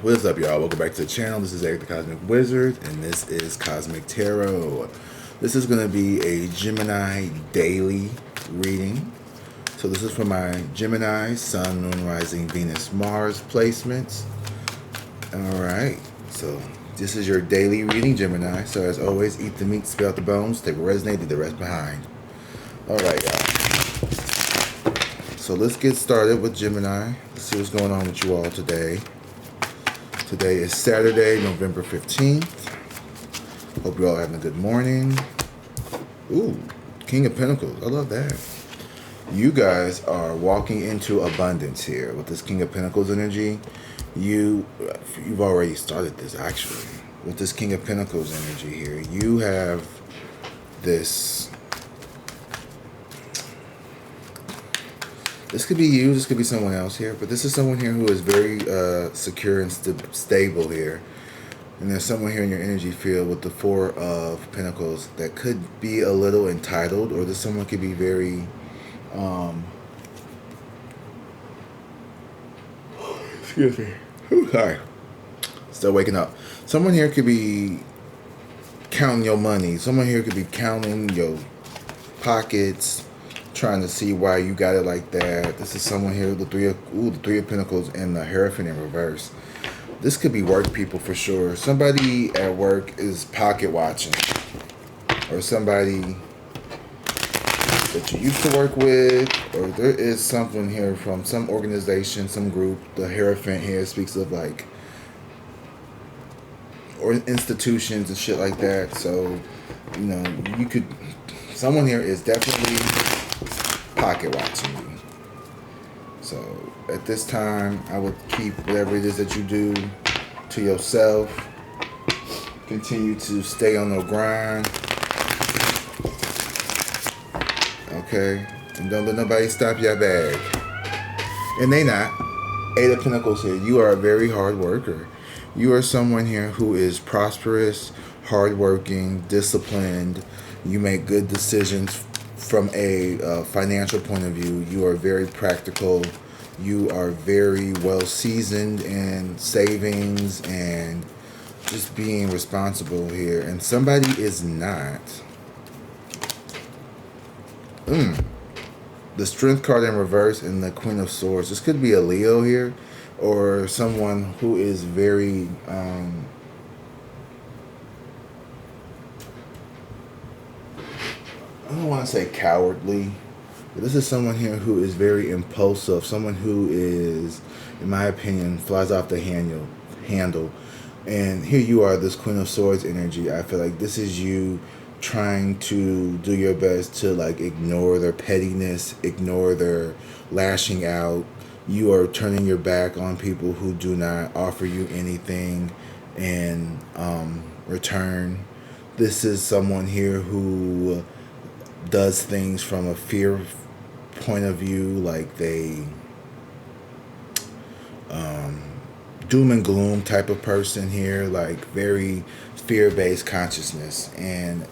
What is up, y'all? Welcome back to the channel. This is Eric the Cosmic Wizard, and this is Cosmic Tarot. This is going to be a Gemini daily reading. So this is for my Gemini, Sun, Moon, Rising, Venus, Mars placements. Alright, so this is your daily reading, Gemini. So as always, eat the meat, spit out the bones, take what resonates, leave the rest behind. Alright, y'all. So let's get started with Gemini. Let's see what's going on with you all today. Today is Saturday, November 15th. Hope you all having a good morning. Ooh, King of Pentacles. I love that. You guys are walking into abundance here with this King of Pentacles energy. You've already started this, actually. With this King of Pentacles energy here, you have this. This could be you, this could be someone else here, but this is someone here who is very secure and stable here. And there's someone here in your energy field with the Four of Pentacles that could be a little entitled, or this someone could be very, excuse me, sorry, still waking up. Someone here could be counting your money. Someone here could be counting your pockets, trying to see why you got it like that. This is someone here with the Three of Pentacles and the Hierophant in reverse. This could be work people for sure. Somebody at work is pocket watching, or somebody that you used to work with, or there is something here from some organization, some group. The Hierophant here speaks of like, or institutions and shit like that. So, you know, you could, someone here is definitely pocket watching you. So at this time, I would keep whatever it is that you do to yourself. Continue to stay on the grind. Okay? And don't let nobody stop your bag. And they not. Eight of Pentacles here. You are a very hard worker. You are someone here who is prosperous, hardworking, disciplined. You make good decisions from a financial point of view. You are very practical. You are very well seasoned in savings and just being responsible here. And somebody is not. The Strength card in reverse and the Queen of Swords. This could be a Leo here, or someone who is very I don't want to say cowardly, but this is someone here who is very impulsive. Someone who is, in my opinion, flies off the handle. And here you are, this Queen of Swords energy. I feel like this is you trying to do your best to like ignore their pettiness, ignore their lashing out. You are turning your back on people who do not offer you anything in return. This is someone here who does things from a fear point of view, like they doom and gloom type of person here, like very fear-based consciousness, and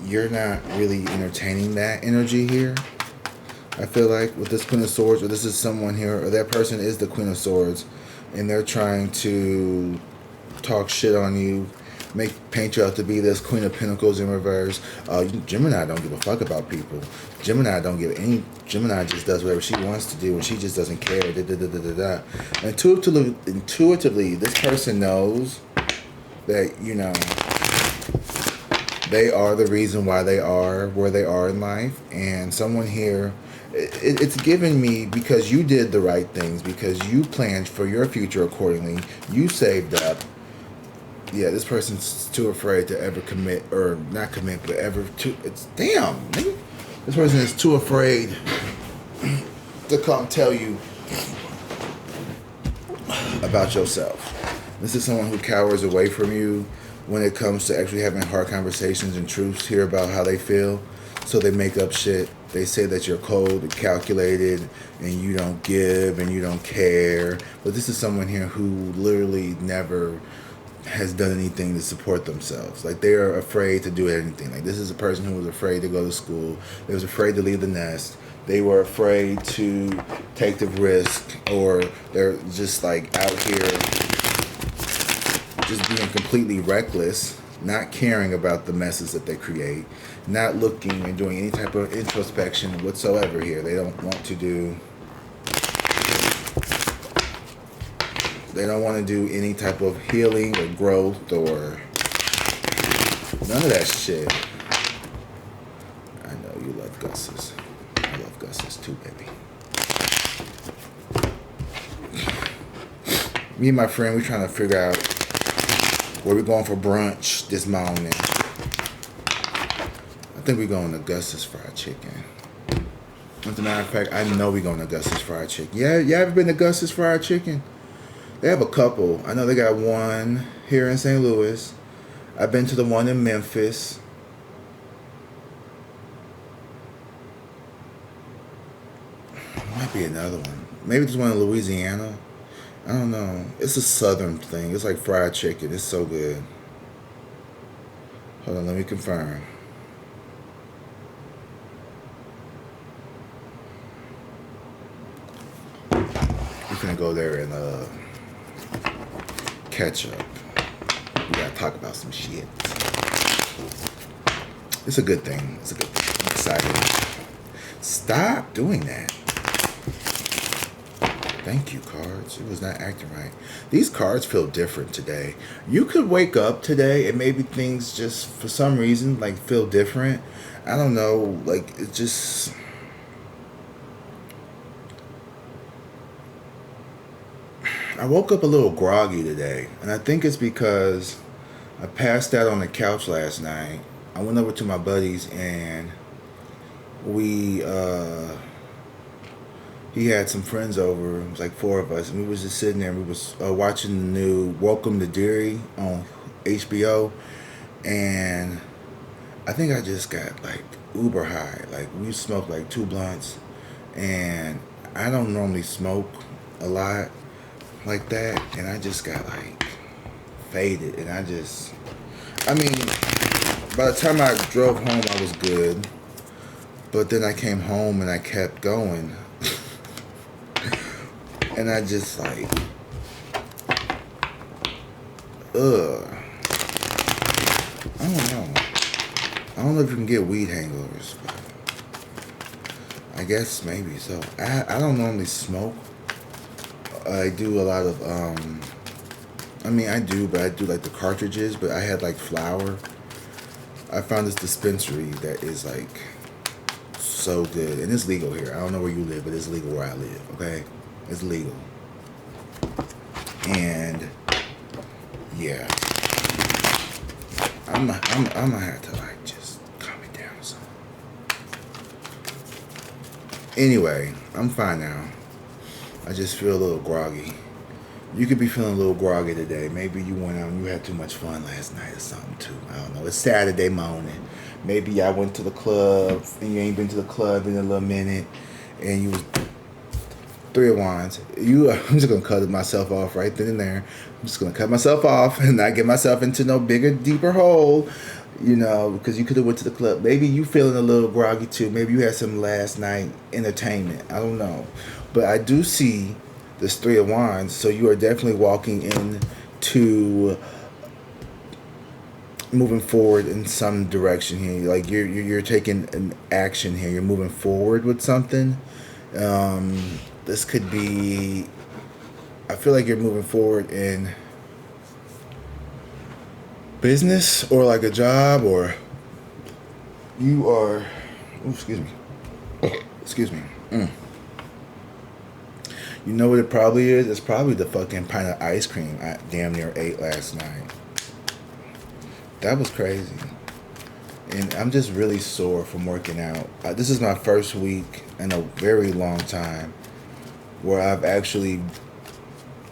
you're not really entertaining that energy here. I feel like with this Queen of Swords, or this is someone here, or that person is the Queen of Swords, and they're trying to talk shit on you, paint you out to be this Queen of Pentacles in reverse. Gemini don't give a fuck about people. Gemini just does whatever she wants to do, and she just doesn't care. Intuitively, this person knows that, you know, they are the reason why they are where they are in life. And someone here, it's given me, because you did the right things, because you planned for your future accordingly, you saved up. Yeah, this person's too afraid to ever commit, or not commit, but it's damn, nigga. This person is too afraid to come tell you about yourself. This is someone who cowers away from you when it comes to actually having hard conversations and truths here about how they feel. So they make up shit. They say that you're cold and calculated and you don't give and you don't care. But this is someone here who literally never has done anything to support themselves. Like, they are afraid to do anything. Like, this is a person who was afraid to go to school. They was afraid to leave the nest. they were afraid to take the risk, or they're just like out here just being completely reckless, not caring about the messes that they create, not looking and doing any type of introspection whatsoever here. They don't want to do, they don't want to do any type of healing or growth or none of that shit. I know you love Gus's. I love Gus's too, baby. Me and my friend, we're trying to figure out where we're going for brunch this morning. I think we're going to Gus's Fried Chicken. As a matter of fact, I know we're going to Gus's Fried Chicken. Yeah, you ever been to Gus's Fried Chicken? They have a couple. I know they got one here in St. Louis. I've been to the one in Memphis. Might be another one. Maybe there's one in Louisiana. I don't know. It's a southern thing. It's like fried chicken. It's so good. Hold on, let me confirm. We're gonna go there and catch up. We gotta talk about some shit. It's a good thing. It's a good thing. I'm excited. Stop doing that. Thank you, cards. It was not acting right. These cards feel different today. You could wake up today and maybe things just, for some reason, like feel different. I don't know. Like, it just... I woke up a little groggy today. And I think it's because I passed out on the couch last night. I went over to my buddies and we... he had some friends over. It was like 4 of us, and we was just sitting there. We was watching the new Welcome to Derry on HBO, and I think I just got like uber high. Like, we smoked like 2 blunts, and I don't normally smoke a lot like that, and I just got like faded, and I mean, by the time I drove home, I was good, but then I came home and I kept going. And I just like, I don't know. I don't know if you can get weed hangovers, but I guess maybe so. I don't normally smoke. I do a lot of, I mean, I do, but I do like the cartridges, but I had like flour. I found this dispensary that is like so good, and it's legal here. I don't know where you live, but it's legal where I live, okay? It's legal. And yeah, I'm gonna have to like just calm it down some. Anyway, I'm fine now. I just feel a little groggy. You could be feeling a little groggy today. Maybe you went out and you had too much fun last night or something too. I don't know. It's Saturday morning. Maybe I went to the club and you ain't been to the club in a little minute, and you was 3 of Wands. I'm just gonna cut myself off right then and there. I'm just gonna cut myself off and not get myself into no bigger, deeper hole, you know, because you could have went to the club. Maybe you feeling a little groggy too. Maybe you had some last night entertainment. I don't know, but I do see this 3 of Wands. So you are definitely walking into moving forward in some direction here. Like you're taking an action here. You're moving forward with something. This could be, I feel like you're moving forward in business or like a job, or you are, excuse me. You know what it probably is? It's probably the fucking pint of ice cream I damn near ate last night. That was crazy. And I'm just really sore from working out. This is my first week in a very long time where I've actually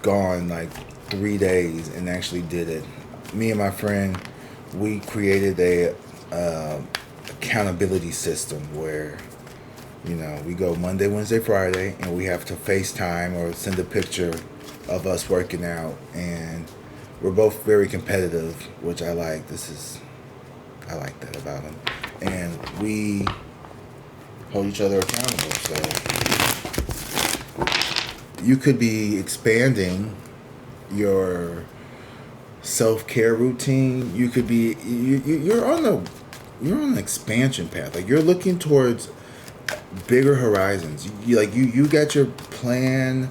gone like 3 days and actually did it. Me and my friend, we created a accountability system where, you know, we go Monday, Wednesday, Friday, and we have to FaceTime or send a picture of us working out. And we're both very competitive, which I like. I like that about him. And we hold each other accountable. So you could be expanding your self-care routine. You could be you're on an expansion path. Like you're looking towards bigger horizons. You got your plan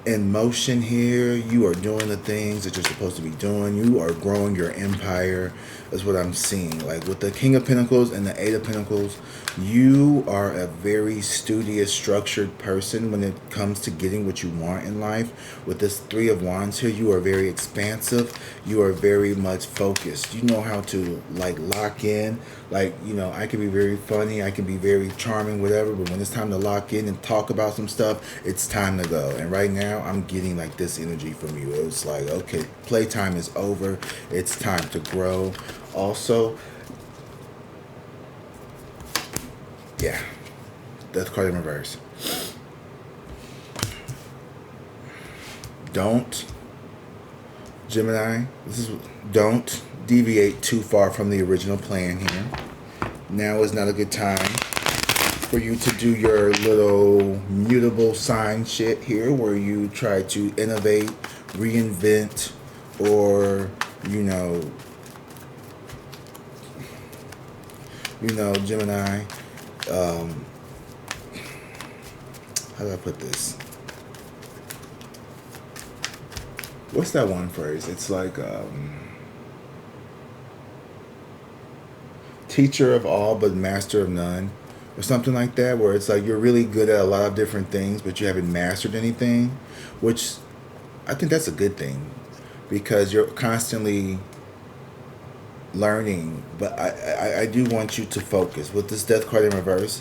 in motion here. You are doing the things that you're supposed to be doing. You are growing your empire, is what I'm seeing. Like with the King of Pentacles and the Eight of Pentacles, you are a very studious, structured person when it comes to getting what you want in life. With this Three of Wands here, you are very expansive. You are very much focused. You know how to like lock in. Like, you know, I can be very funny, I can be very charming, whatever, but when it's time to lock in and talk about some stuff, it's time to go. And right now, I'm getting like this energy from you. It's like, okay, playtime is over. It's time to grow. Also, yeah, Death card in reverse. Don't, Gemini, don't deviate too far from the original plan here. Now is not a good time for you to do your little mutable sign shit here where you try to innovate, reinvent, or Gemini, how do I put this? What's that one phrase? It's like teacher of all but master of none, or something like that, where it's like you're really good at a lot of different things but you haven't mastered anything, which I think that's a good thing because you're constantly learning. But I do want you to focus with this Death card in reverse.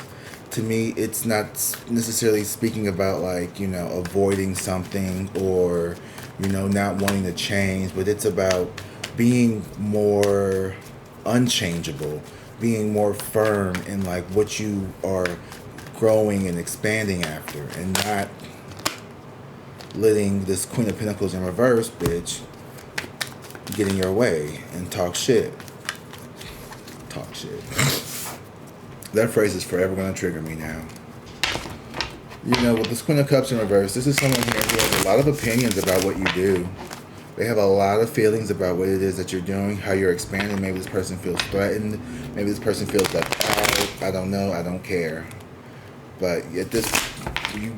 To me, it's not necessarily speaking about like, avoiding something or, not wanting to change, but it's about being more unchangeable, being more firm in like what you are growing and expanding after, and not letting this Queen of Pentacles in reverse bitch get in your way and talk shit. Talk shit. That phrase is forever going to trigger me now. With this Queen of Cups in reverse, this is someone here who has a lot of opinions about what you do. They have a lot of feelings about what it is that you're doing, how you're expanding. Maybe this person feels threatened. Maybe this person feels left out. I don't know. I don't care. But at this,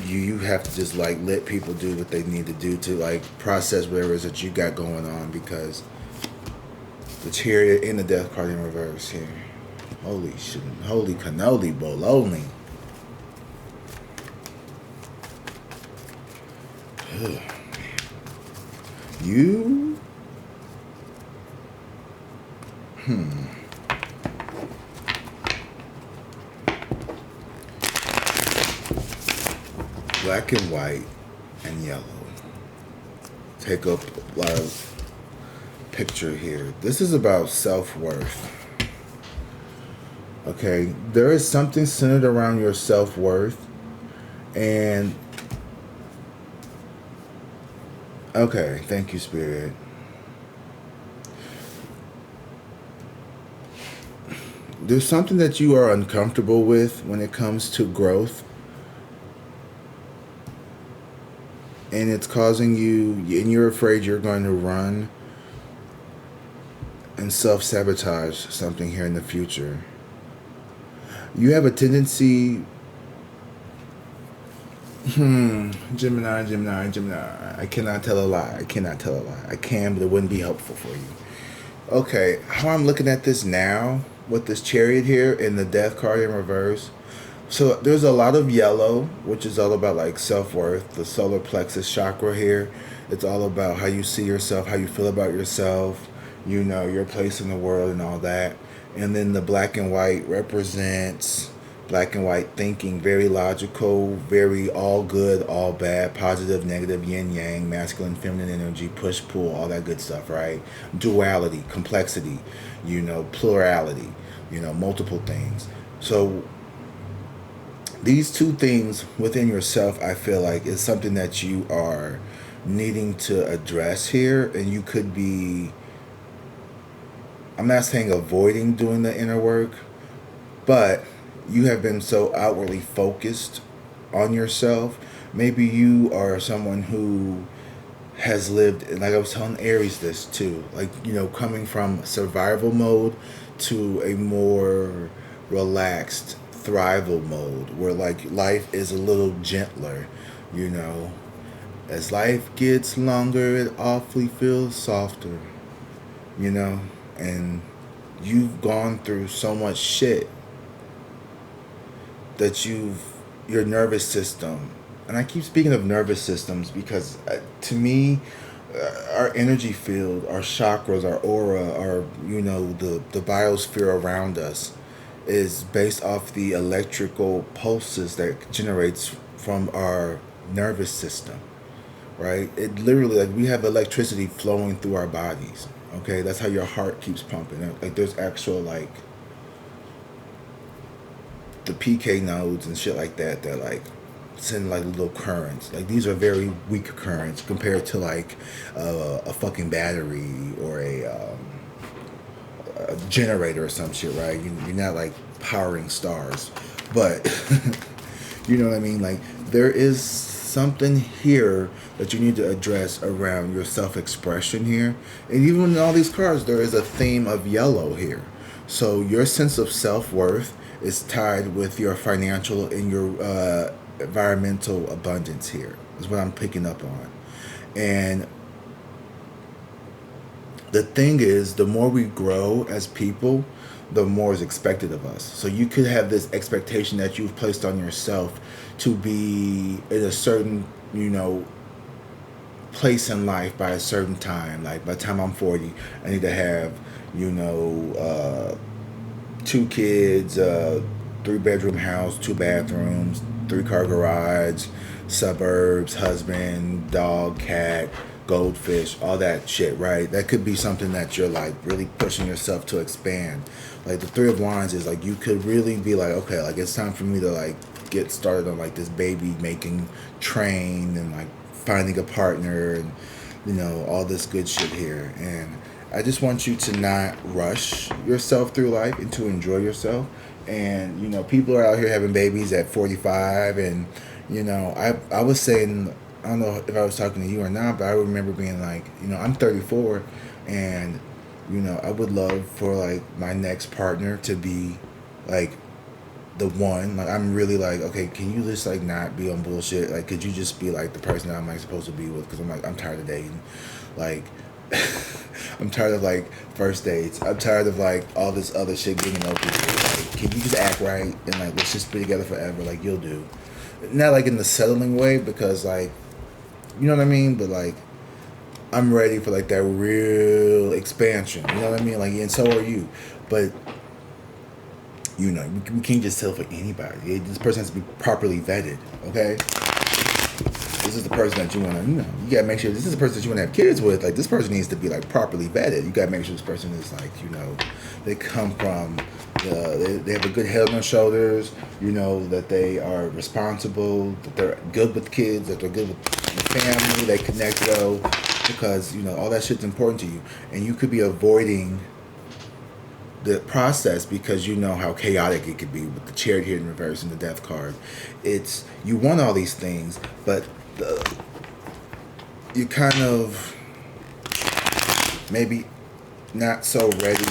you have to just like let people do what they need to do to like process whatever it is that you got going on, because the Chariot and the Death card in reverse here. Holy shit. Holy cannoli bologna. You? Black and white and yellow. Take up a lot of picture here. This is about self-worth. Okay, there is something centered around your self-worth, and okay, thank you, Spirit. There's something that you are uncomfortable with when it comes to growth, and it's causing you, and you're afraid you're going to run and self-sabotage something here in the future. You have a tendency, Gemini. I cannot tell a lie. I can, but it wouldn't be helpful for you. Okay, how I'm looking at this now with this Chariot here and the Death card in reverse. So there's a lot of yellow, which is all about like self-worth, the solar plexus chakra here. It's all about how you see yourself, how you feel about yourself, your place in the world and all that. And then the black and white represents black and white thinking, very logical, very all good, all bad, positive, negative, yin yang, masculine, feminine energy, push, pull, all that good stuff, right? Duality, complexity, plurality, multiple things. So these two things within yourself, I feel like, is something that you are needing to address here, and you could be, I'm not saying avoiding doing the inner work, but you have been so outwardly focused on yourself. Maybe you are someone who has lived, like I was telling Aries this too, like, you know, coming from survival mode to a more relaxed thrival mode where like life is a little gentler, you know. As life gets longer, it awfully feels softer, you know. And you've gone through so much shit that your nervous system, and I keep speaking of nervous systems because to me, our energy field, our chakras, our aura, our, you know, the biosphere around us is based off the electrical pulses that generates from our nervous system, right? It literally, like, we have electricity flowing through our bodies. Okay, that's how your heart keeps pumping. Like, there's actual, like, the PK nodes and shit like that that like send like little currents. Like, these are very weak currents compared to like a fucking battery or a generator or some shit, right? You're not like powering stars, but you know what I mean. Like, there is something here that you need to address around your self-expression here. And even in all these cards, there is a theme of yellow here. So your sense of self-worth is tied with your financial and your environmental abundance here, is what I'm picking up on. And the thing is, the more we grow as people, the more is expected of us. So you could have this expectation that you've placed on yourself to be in a certain, you know, place in life by a certain time. Like, by the time I'm 40, I need to have, you know, 2 kids, 3-bedroom house, 2 bathrooms, 3-car garage, suburbs, husband, dog, cat, goldfish, all that shit, right? That could be something that you're like really pushing yourself to expand. Like, the 3 of Wands is like, you could really be like, okay, like, it's time for me to like get started on like this baby making train and like finding a partner and, you know, all this good shit here. And I just want you to not rush yourself through life and to enjoy yourself. And, you know, people are out here having babies at 45. And, you know, I was saying, I don't know if I was talking to you or not, but I remember being like, you know, I'm 34 and, you know, I would love for like my next partner to be like the one. Like, I'm really like, okay, can you just like not be on bullshit? Like, could you just be like the person that I'm like supposed to be with? Because I'm like, I'm tired of dating. Like, I'm tired of like first dates. I'm tired of like all this other shit getting open. Like, can you just act right and like let's just be together forever? Like, you'll do. Not like in the settling way, because like, you know what I mean? But like, I'm ready for like that real expansion. You know what I mean? Like, and so are you. But you know, we can't just settle for anybody. This person has to be properly vetted. Okay. This is the person that you want to, you know, you gotta make sure this is the person that you want to have kids with. Like, this person needs to be like properly vetted. You gotta make sure this person is like, you know, they come from, they have a good head on their shoulders, you know, that they are responsible, that they're good with kids, that they're good with the family, they connect well, because, you know, all that shit's important to you. And you could be avoiding the process because you know how chaotic it could be with the Chariot here in reverse and the Death card. It's, you want all these things, but you kind of maybe not so ready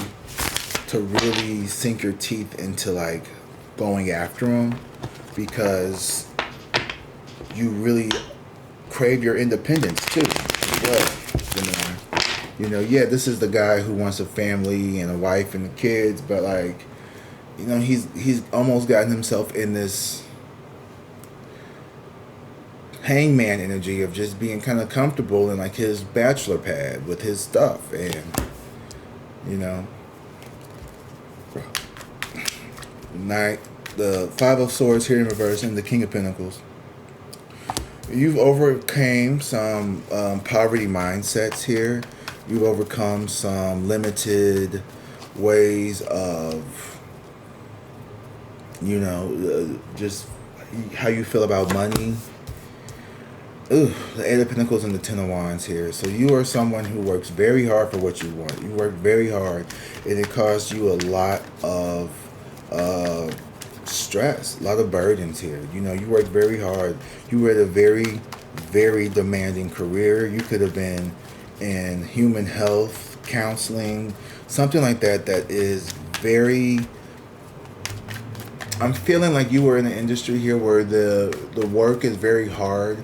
to really sink your teeth into like going after them, because you really crave your independence too. Well, you know, yeah, this is the guy who wants a family and a wife and kids, but like, you know, he's almost gotten himself in this hangman energy of just being kind of comfortable in like his bachelor pad with his stuff. And, you know, the 5 of Swords here in reverse and the King of Pentacles. You've overcame some poverty mindsets here. You've overcome some limited ways of, you know, just how you feel about money. Ooh, the 8 of Pentacles and the 10 of Wands here. So you are someone who works very hard for what you want. You work very hard, and it costs you a lot of stress, a lot of burdens here. You know, you work very hard. You were at a very, very demanding career. You could have been in human health, counseling, something like that, that is very... I'm feeling like you were in an industry here where the work is very hard,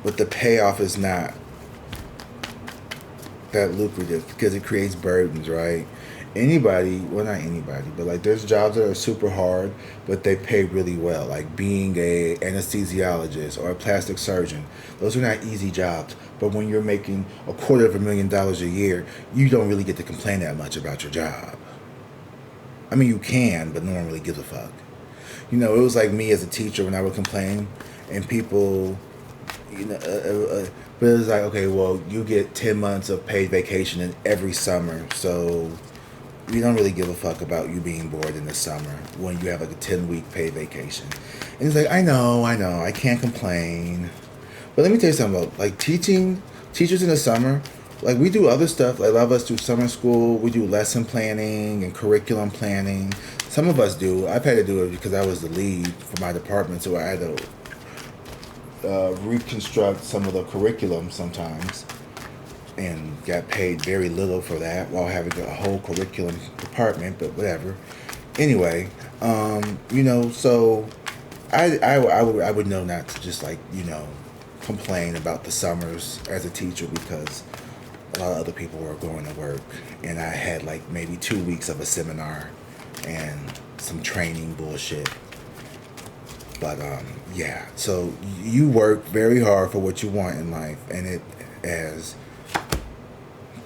but the payoff is not that lucrative because it creates burdens, right? Anybody, well, not anybody, but like there's jobs that are super hard, but they pay really well, like being a anesthesiologist or a plastic surgeon. Those are not easy jobs, but when you're making $250,000 a year, you don't really get to complain that much about your job. I mean, you can, but no one really gives a fuck. You know, it was like me as a teacher when I would complain, and people, you know, but it was like, okay, well, you get 10 months of paid vacation in every summer, so we don't really give a fuck about you being bored in the summer when you have like a 10-week paid vacation. And it's like, I know, I can't complain. But let me tell you something about, like, teachers in the summer, like, we do other stuff. Like, a lot of us do summer school. We do lesson planning and curriculum planning. Some of us do. I've had to do it because I was the lead for my department, so I had to reconstruct some of the curriculum sometimes, and got paid very little for that while having a whole curriculum department, but whatever. Anyway, you know, so I would know not to just, like, you know, complain about the summers as a teacher because a lot of other people were going to work, and I had like maybe 2 weeks of a seminar and some training bullshit. But yeah, so you work very hard for what you want in life, and it has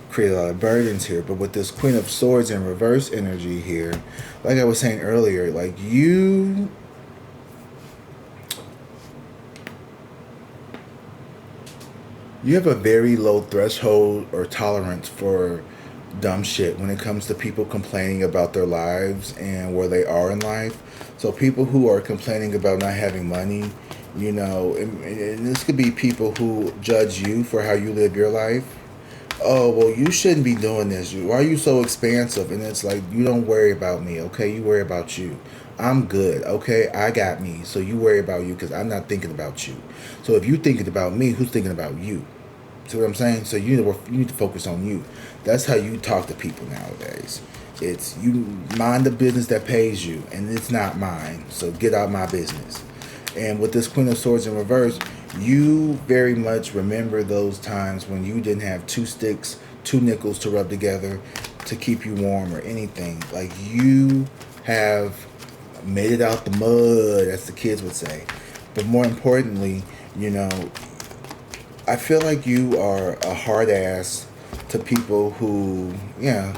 created a lot of burdens here. But with this Queen of Swords in reverse energy here, like I was saying earlier, like you have a very low threshold or tolerance for dumb shit when it comes to people complaining about their lives and where they are in life. So people who are complaining about not having money, you know, and this could be people who judge you for how you live your life. Oh, well, you shouldn't be doing this. Why are you so expansive? And it's like, you don't worry about me, okay? You worry about you. I'm good, okay? I got me. So you worry about you because I'm not thinking about you. So if you're thinking about me, who's thinking about you? See what I'm saying? So you need to focus on you. That's how you talk to people nowadays. It's you mind the business that pays you, and it's not mine. So get out my business. And with this Queen of Swords in reverse, you very much remember those times when you didn't have 2 sticks, 2 nickels to rub together to keep you warm or anything. Like, you have made it out the mud, as the kids would say. But more importantly, you know, I feel like you are a hard ass to people who, yeah,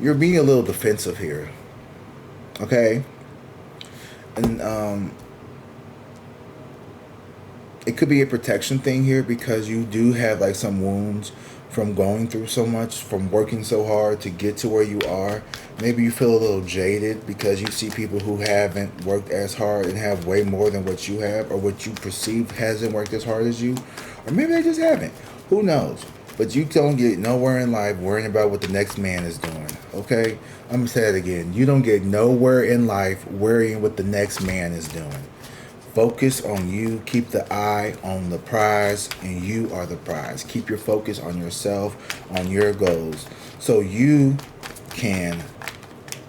you're being a little defensive here, okay? And it could be a protection thing here because you do have like some wounds from going through so much, from working so hard to get to where you are. Maybe you feel a little jaded because you see people who haven't worked as hard and have way more than what you have, or what you perceive hasn't worked as hard as you, or maybe they just haven't. Who knows? But you don't get nowhere in life worrying about what the next man is doing, okay? I'm going to say it again. You don't get nowhere in life worrying what the next man is doing. Focus on you. Keep the eye on the prize, and you are the prize. Keep your focus on yourself, on your goals, so you can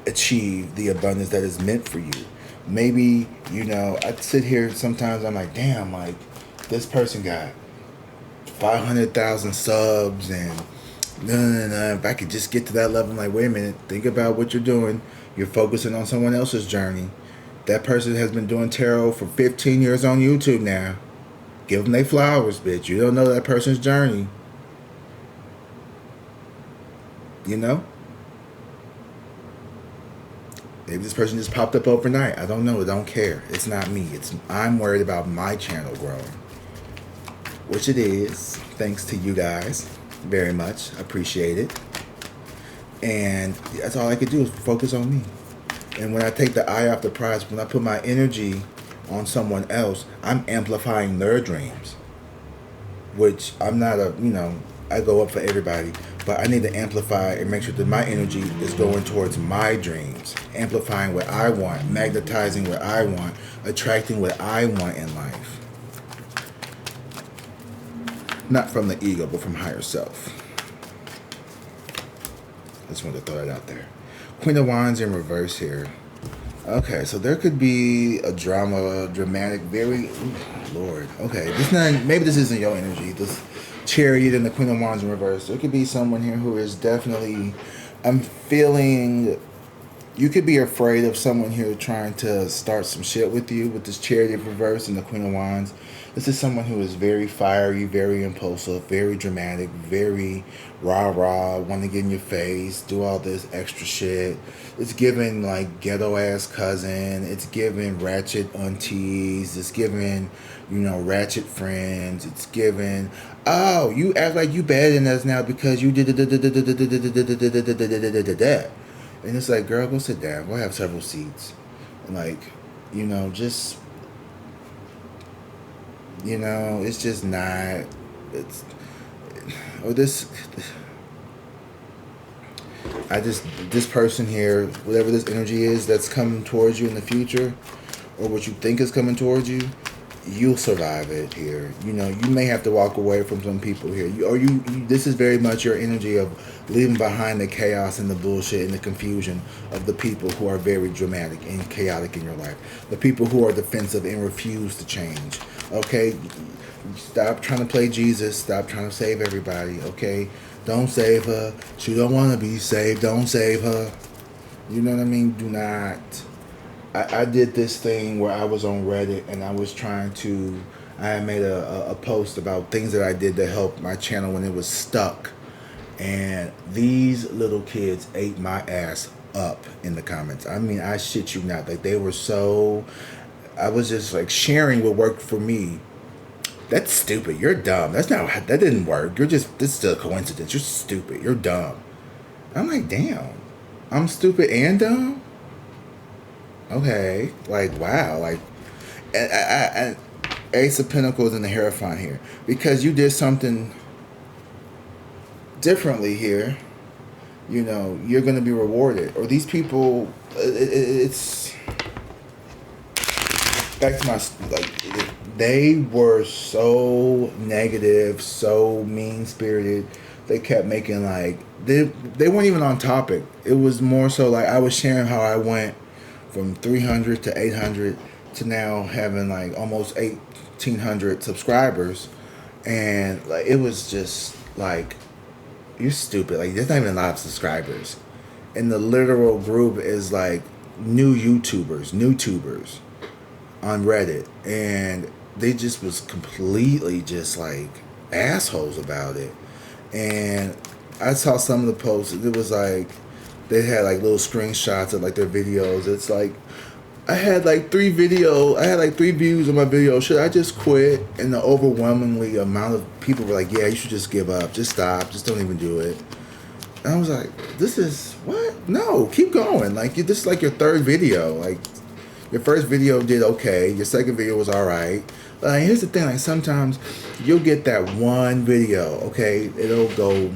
achieve the abundance that is meant for you. Maybe, you know, I sit here sometimes, I'm like, damn, like, this person got 500,000 subs, and if I could just get to that level, I'm like, wait a minute, think about what you're doing. You're focusing on someone else's journey. That person has been doing tarot for 15 years on YouTube now. Give them their flowers, bitch. You don't know that person's journey. You know? Maybe this person just popped up overnight. I don't know. I don't care. It's not me. I'm worried about my channel growing. Which it is. Thanks to you guys very much. I appreciate it. And that's all I could do is focus on me. And when I take the eye off the prize, when I put my energy on someone else, I'm amplifying their dreams. Which I'm not I go up for everybody. but I need to amplify and make sure that my energy is going towards my dreams, amplifying what I want, magnetizing what I want, attracting what I want in life. Not from the ego, but from higher self. I just wanted to throw that out there. Queen of Wands in reverse here. Okay, so there could be a dramatic, very, Lord. Okay, maybe this isn't your energy. This Chariot and the Queen of Wands in reverse. There could be someone here who is definitely, I'm feeling, you could be afraid of someone here trying to start some shit with you with this Chariot in reverse and the Queen of Wands. This is someone who is very fiery, very impulsive, very dramatic, very rah-rah, want to get in your face, do all this extra shit. It's giving like ghetto-ass cousin. It's giving ratchet aunties. It's giving, ratchet friends. It's giving, oh, you act like you better than us now because you did that. And it's like, girl, go sit down. Go have several seats. And just... it's just not, this person here, whatever this energy is that's coming towards you in the future, or what you think is coming towards you, you'll survive it here. You may have to walk away from some people here. This is very much your energy of leaving behind the chaos and the bullshit and the confusion of the people who are very dramatic and chaotic in your life. The people who are defensive and refuse to change. Okay? Stop trying to play Jesus. Stop trying to save everybody. Okay? Don't save her. She don't want to be saved. Don't save her. You know what I mean? Do not. I did this thing where I was on Reddit and I was trying to, I had made a post about things that I did to help my channel when it was stuck. And these little kids ate my ass up in the comments. I mean, I shit you not. Like, they were so, I was just like sharing what worked for me. That's stupid. You're dumb. That didn't work. This is a coincidence. You're stupid. You're dumb. I'm like, damn. I'm stupid and dumb? Okay, wow, and Ace of Pentacles and the Hierophant here, because you did something differently here. You're gonna be rewarded. Or these people, it's back to my they were so negative, so mean spirited. They kept making they weren't even on topic. It was more so I was sharing how I went from 300 to 800 to now having almost 1,800 subscribers, and it was just you're stupid. There's not even a lot of subscribers, and the literal group is new YouTubers on Reddit, and they just was completely just assholes about it. And I saw some of the posts. It was they had little screenshots of their videos. It's I had 3 views on my video. Should I just quit? And the overwhelmingly amount of people were yeah, you should just give up. Just stop. Just don't even do it. And I was this is what? No, keep going. This is your 3rd video. Your first video did okay. Your second video was all right. Here's the thing. Sometimes you'll get that one video. Okay, it'll go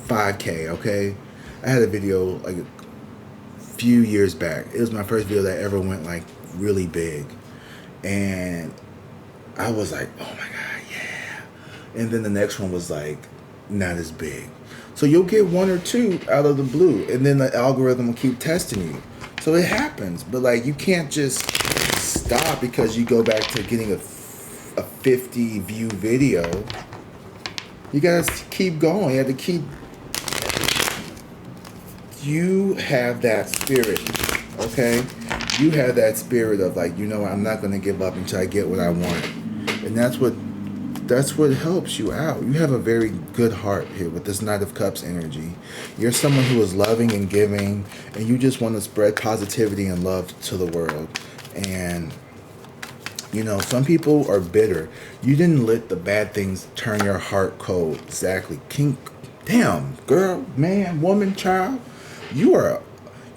5K. Okay. I had a video a few years back. It was my first video that ever went really big, and I was oh my god, yeah. And then the next one was not as big. So you'll get 1 or 2 out of the blue, and then the algorithm will keep testing you. So it happens, but you can't just stop because you go back to getting a 50 view video. You gotta keep going. You have to keep. You have that spirit, okay? You have that spirit of I'm not gonna give up until I get what I want, and that's what helps you out. You have a very good heart here with this Knight of Cups energy. You're someone who is loving and giving, and you just want to spread positivity and love to the world. And some people are bitter. You didn't let the bad things turn your heart cold. Exactly. Damn, girl, man, woman, child. You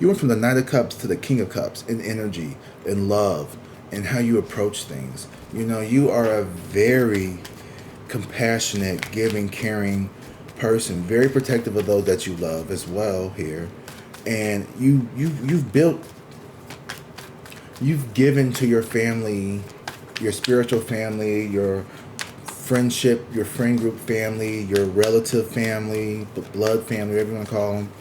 went from the Knight of Cups to the King of Cups in energy, in love, and how you approach things. You are a very compassionate, giving, caring person, very protective of those that you love as well here. And you've given to your family, your spiritual family, your friendship, your friend group family, your relative family, the blood family, whatever you want to call them.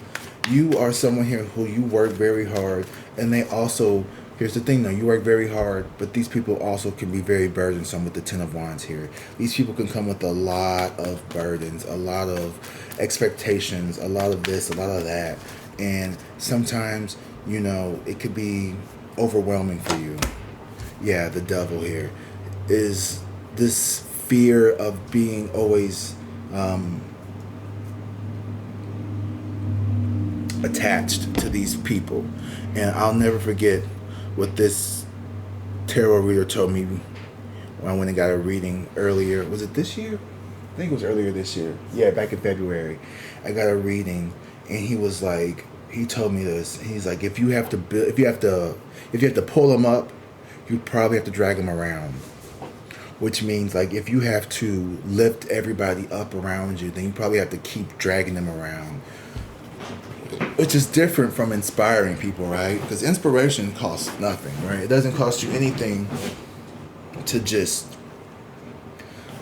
You are someone here who you work very hard, and they also, here's the thing though, you work very hard, but these people also can be very burdensome with the Ten of Wands here. These people can come with a lot of burdens, a lot of expectations, a lot of this, a lot of that. And sometimes, you know, it could be overwhelming for you. Yeah, the devil here is this fear of being always attached to these people. And I'll never forget what this tarot reader told me when I went and got a reading earlier. Was it this year? I think it was earlier this year. Yeah, back in February. I got a reading, and he was like, he told me this. He's like, if you have to pull them up, you probably have to drag them around. Which means, like, if you have to lift everybody up around you, then you probably have to keep dragging them around. Which is different from inspiring people, right? Because inspiration costs nothing, right? It doesn't cost you anything to just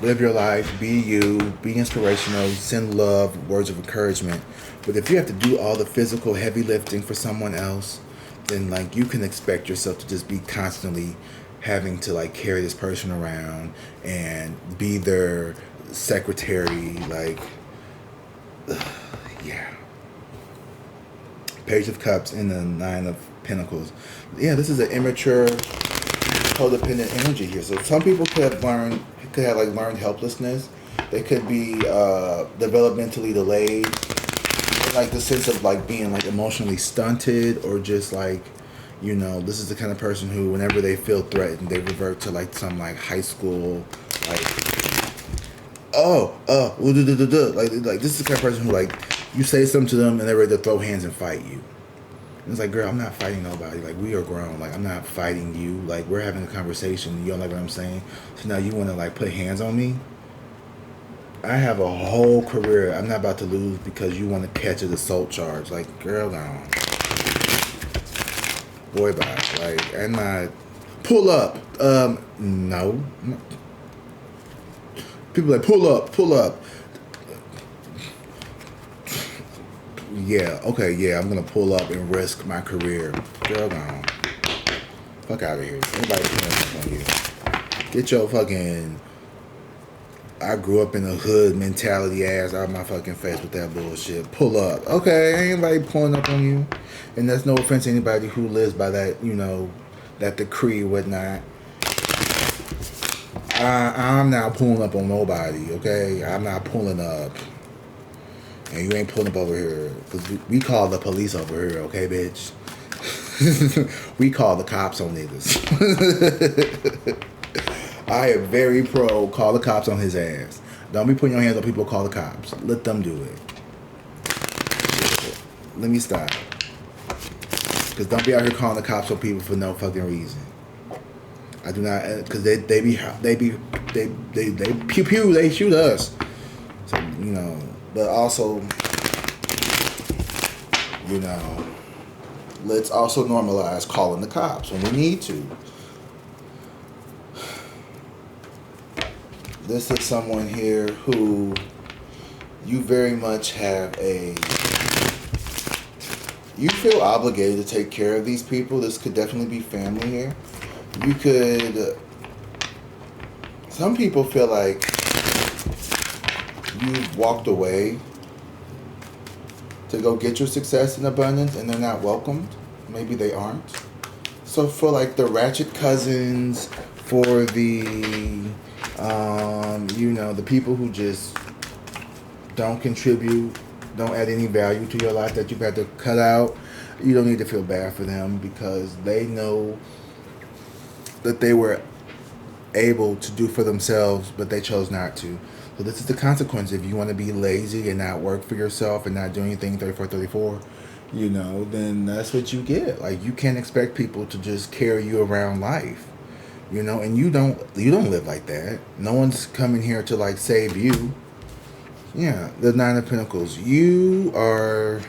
live your life, be you, be inspirational, send love, words of encouragement. But if you have to do all the physical heavy lifting for someone else, then, like, you can expect yourself to just be constantly having to, like, carry this person around and be their secretary, like, yeah. Page of Cups and the Nine of Pentacles. Yeah, this is an immature, codependent energy here. So some people could have learned helplessness. They could be developmentally delayed, like the sense of like being like emotionally stunted, or just like, you know, this is the kind of person who, whenever they feel threatened, they revert to like some like high school, like, like this is the kind of person who, like, you say something to them and they're ready to throw hands and fight you. And it's like, girl, I'm not fighting nobody. Like, we are grown. Like, I'm not fighting you. Like, we're having a conversation. You don't like what I'm saying? So now you want to, like, put hands on me? I have a whole career I'm not about to lose because you want to catch an assault charge. Like, girl, no. Boy, bye. Like, I'm not... Pull up. No. People like, pull up. Yeah, okay, yeah, I'm gonna pull up and risk my career. Girl, no. Fuck out of here. Nobody pulling up on you. Get your fucking I grew up in the hood mentality ass out of my fucking face with that bullshit. Pull up. Okay, ain't anybody pulling up on you. And that's no offense to anybody who lives by that, you know, that decree or whatnot. I'm not pulling up on nobody, okay? I'm not pulling up. And you ain't pulling up over here. Because we call the police over here, okay, bitch? We call the cops on niggas. I am very pro call the cops on his ass. Don't be putting your hands on people, call the cops. Let them do it. Let me stop. Because don't be out here calling the cops on people for no fucking reason. I do not, because they pew pew, they shoot us. So, you know, but also, you know, let's also normalize calling the cops when we need to. This is someone here who you very much have you feel obligated to take care of these people. This could definitely be family here. You could, some people feel like you've walked away to go get your success and abundance and they're not welcomed. Maybe they aren't. So for like the ratchet cousins, for the, you know, the people who just don't contribute, don't add any value to your life that you've had to cut out, you don't need to feel bad for them because they know that they were able to do for themselves, but they chose not to. So this is the consequence. If you want to be lazy and not work for yourself and not do anything 34, you know, then that's what you get. Like, you can't expect people to just carry you around life, you know, and you don't live like that. No one's coming here to like save you. Yeah, the Nine of Pentacles. You are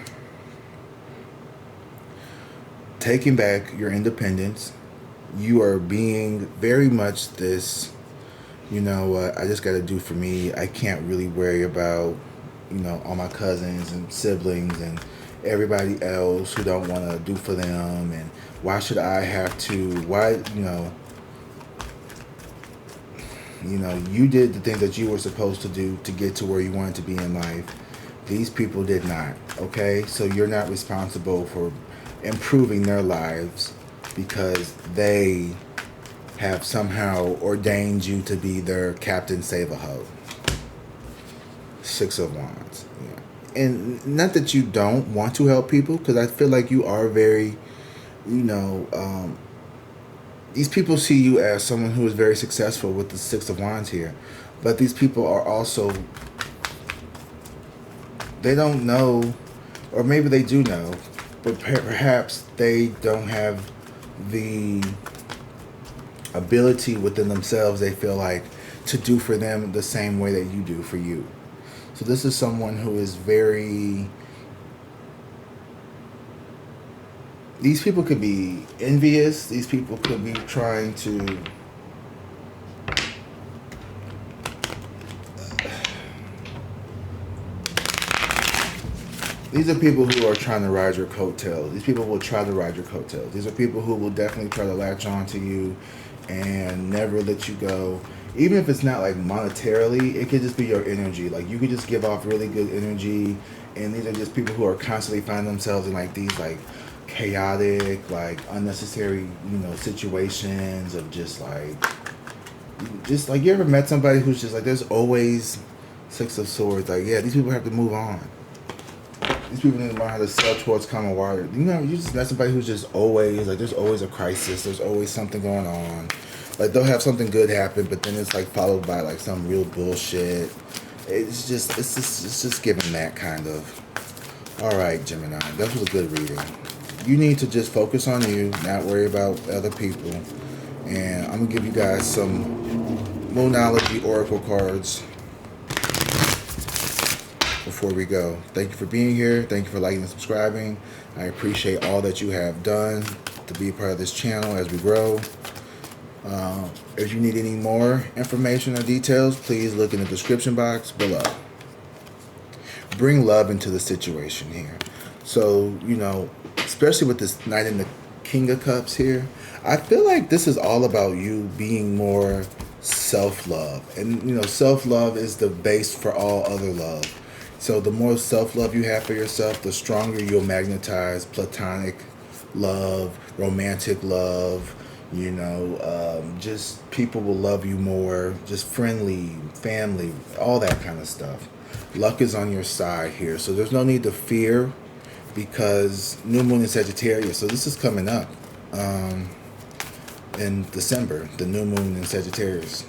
taking back your independence. You are being very much this, you know what, I just got to do for me. I can't really worry about, you know, all my cousins and siblings and everybody else who don't want to do for them. And why should I have to? Why, you did the things that you were supposed to do to get to where you wanted to be in life. These people did not. Okay, so you're not responsible for improving their lives because they have somehow ordained you to be their Captain Save-A-Ho. Six of Wands. Yeah. And not that you don't want to help people, because I feel like you are very, these people see you as someone who is very successful with the Six of Wands here. But these people are also, they don't know, or maybe they do know, but perhaps they don't have the ability within themselves, they feel like, to do for them the same way that you do for you. So this is someone who is very, these people could be envious, these people could be trying to these are people who are trying to ride your coattails. These people will try to ride your coattails. These are people who will definitely try to latch on to you and never let you go. Even if it's not like monetarily, it could just be your energy. Like you could just give off really good energy. And these are just people who are constantly finding themselves in like these like chaotic, like unnecessary, situations of just like you ever met somebody who's just like, there's always Six of Swords. Like, yeah, these people have to move on. These people need to learn how to sail towards common water. You just met somebody who's just always, like, there's always a crisis. There's always something going on. Like, they'll have something good happen, but then it's, like, followed by, like, some real bullshit. It's just giving that kind of. All right, Gemini, that was a good reading. You need to just focus on you, not worry about other people. And I'm going to give you guys some Moonology Oracle cards before we go. Thank you for being here. Thank you for liking and subscribing. I appreciate all that you have done to be a part of this channel as we grow. If you need any more information or details, please look in the description box below. Bring love into the situation here. So, especially with this Knight and the King of Cups here, I feel like this is all about you being more self-love. And, self-love is the base for all other love. So the more self-love you have for yourself, the stronger you'll magnetize platonic love, romantic love, just people will love you more, just friendly, family, all that kind of stuff. Luck is on your side here. So there's no need to fear because New Moon in Sagittarius. So this is coming up in December, the New Moon in Sagittarius.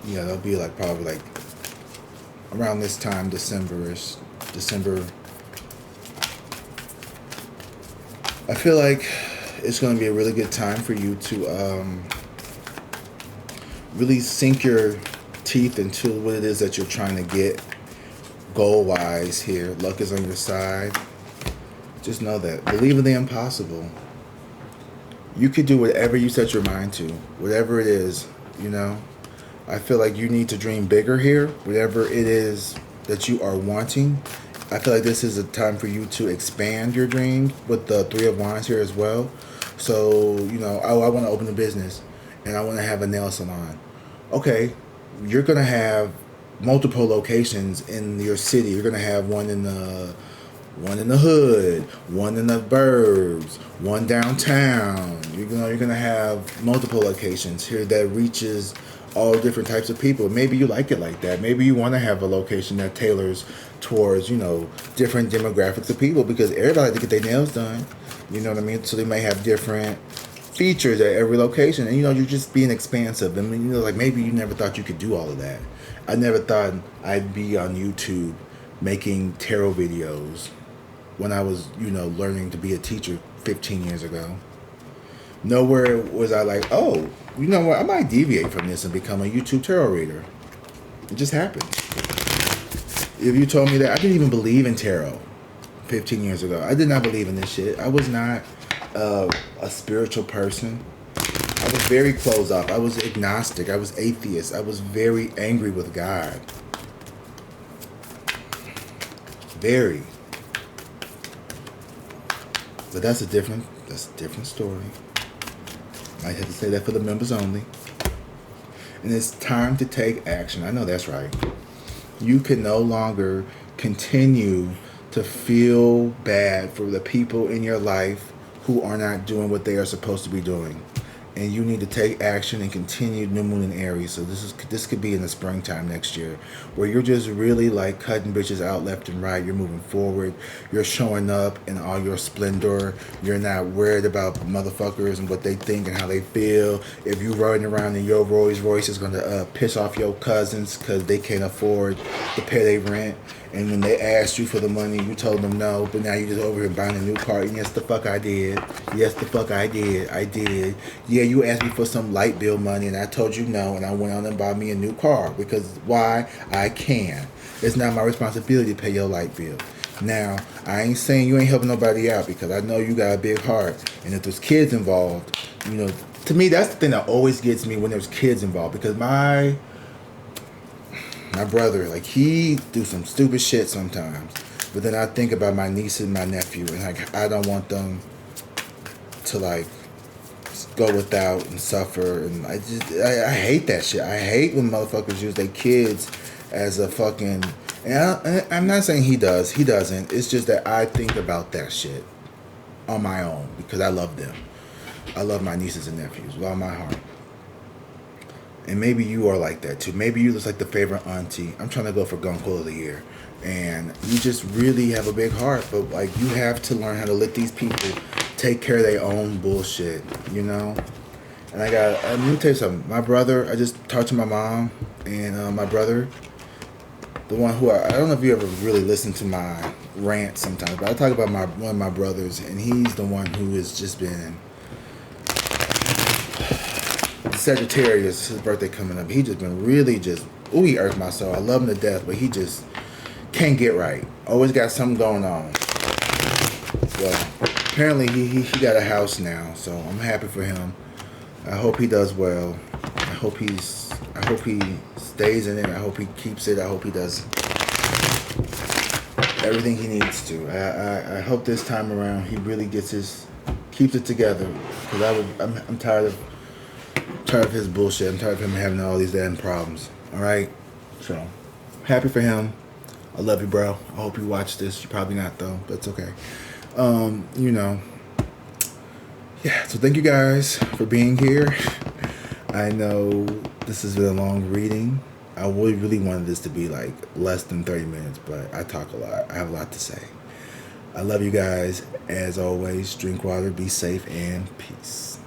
Yeah, that'll be like probably like around this time, December-ish. December. I feel like it's going to be a really good time for you to really sink your teeth into what it is that you're trying to get goal-wise here. Luck is on your side. Just know that. Believe in the impossible. You could do whatever you set your mind to. Whatever it is, I feel like you need to dream bigger here. Whatever it is that you are wanting, I feel like this is a time for you to expand your dreams with the Three of Wands here as well. So, I want to open a business and I want to have a nail salon. Okay, you're going to have multiple locations in your city. You're going to have one in the hood, one in the burbs, one downtown. You're going to have multiple locations here that reaches all different types of people. Maybe you like it like that. Maybe you want to have a location that tailors towards, different demographics of people because everybody like to get their nails done. You know what I mean? So they may have different features at every location. And, you're just being expansive. I mean, like maybe you never thought you could do all of that. I never thought I'd be on YouTube making tarot videos when I was, learning to be a teacher 15 years ago. Nowhere was I like, oh, you know what? I might deviate from this and become a YouTube tarot reader. It just happened. If you told me that, I didn't even believe in tarot 15 years ago. I did not believe in this shit. I was not a spiritual person. I was very closed off. I was agnostic. I was atheist. I was very angry with God. Very. But that's a different story. Might have to say that for the members only. And it's time to take action. I know that's right. You can no longer continue to feel bad for the people in your life who are not doing what they are supposed to be doing. And you need to take action and continue new moon in Aries. So this could be in the springtime next year, where you're just really like cutting bitches out left and right. You're moving forward. You're showing up in all your splendor. You're not worried about motherfuckers and what they think and how they feel. If you riding around in your Rolls Royce, it's gonna piss off your cousins because they can't afford to pay their rent. And when they asked you for the money, you told them no, but now you're just over here buying a new car. And yes, the fuck I did. Yes, the fuck I did. I did. Yeah, you asked me for some light bill money, and I told you no, and I went out and bought me a new car. Because why? I can. It's not my responsibility to pay your light bill. Now, I ain't saying you ain't helping nobody out, because I know you got a big heart. And if there's kids involved, you know, to me, that's the thing that always gets me when there's kids involved. Because my brother, like, he do some stupid shit sometimes, but then I think about my niece and my nephew, and like, I don't want them to like go without and suffer, and I hate that shit. I hate when motherfuckers use their kids as a fucking, and I'm not saying he doesn't, it's just that I think about that shit on my own, because I love them. I love my nieces and nephews with all my heart. And maybe you are like that too. Maybe you just like the favorite auntie. I'm trying to go for Gunquil of the Year. And you just really have a big heart. But like, you have to learn how to let these people take care of their own bullshit, you know? And let me tell you something. My brother, I just talked to my mom. And my brother, the one who, I don't know if you ever really listen to my rant sometimes, but I talk about one of my brothers. And he's the one who has just been Sagittarius, his birthday coming up. He just been really just, he irked my soul. I love him to death, but he just can't get right. Always got something going on. Well, apparently he got a house now, so I'm happy for him. I hope he does well. I hope he stays in it. I hope he keeps it. I hope he does everything he needs to. I hope this time around he really keeps it together, because I'm tired of his bullshit. I'm tired of him having all these damn problems. Alright? So, happy for him. I love you, bro. I hope you watch this. You're probably not, though. But it's okay. You know. Yeah, so thank you guys for being here. I know this has been a long reading. I really wanted this to be like less than 30 minutes, but I talk a lot. I have a lot to say. I love you guys. As always, drink water, be safe, and peace.